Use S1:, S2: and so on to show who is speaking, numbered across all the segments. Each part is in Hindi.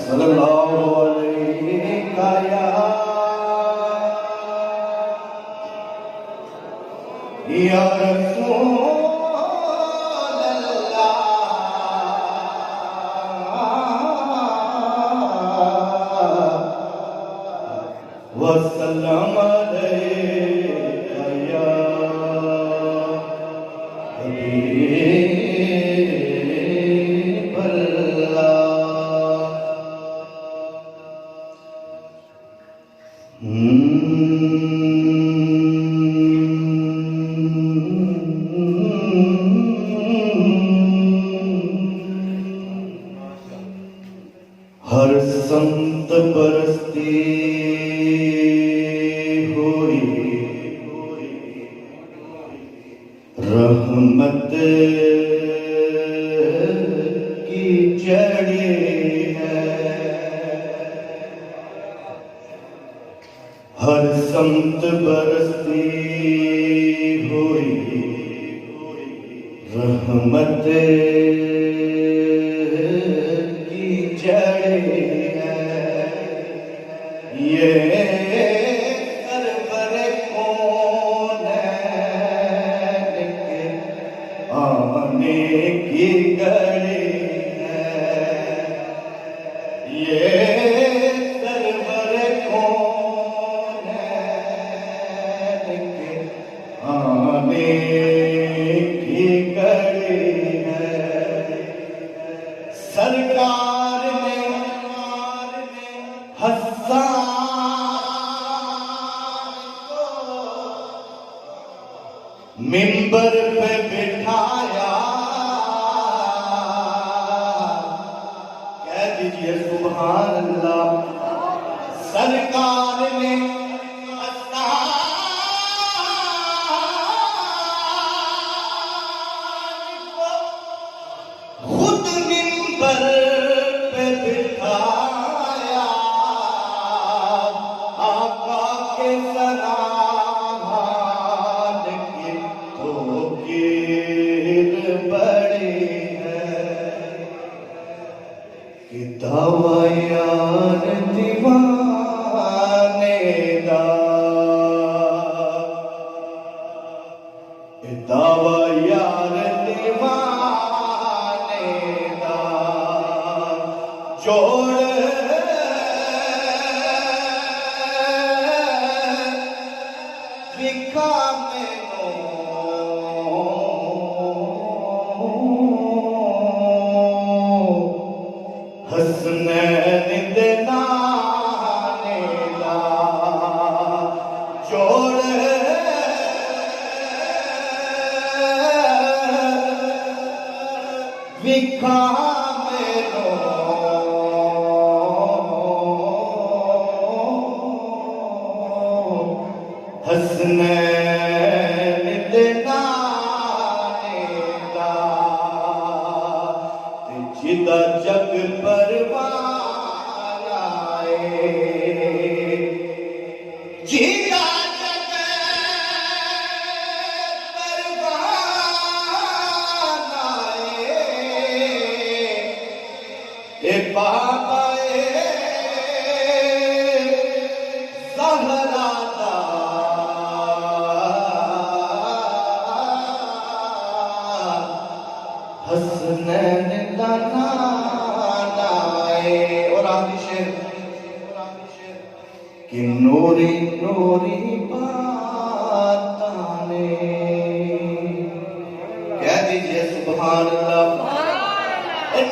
S1: सल्लल्लाहु अलैहि या रसूल अल्लाह वसल्लम अलैका या हबीब अल्लाह। हर संत परस्ती हुई रहमत की जड़ी है। हर संत परस्ती हुई रहमत ये सरवर कौनैन के आने की घड़ी है। ये सरवर कौनैन के आने की घड़ी है। सरकार ने हसन मिंबर पे बिठाया। कह दीजिए सुभान अल्लाह। सरकार ने खुद मिंबर पे बिठाया। आका के सलाम की तो बड़ी है कि दावा यार दीवाने दा। दावा यार दीवाने दा जोड़ विका मैनू हसनैन दे नाने दा जोड़ विका मैनू हसनैन दे नाने दा ते जिदा जग परवान आए। जिदा जग परवान आए। ए बाबा ज़हरा दा हसनैन दा नाना है। और आखिरी शेर कि नूरी नूरी बातां ने। कह दीजिए सुभान अल्लाह।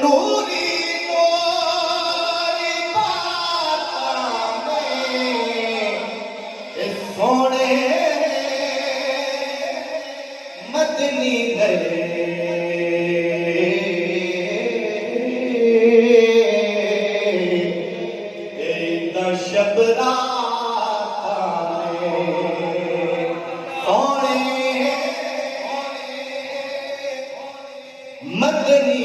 S1: नूरी नूरी बातां ने सोने मदनी गए। शबरा सोने मदनी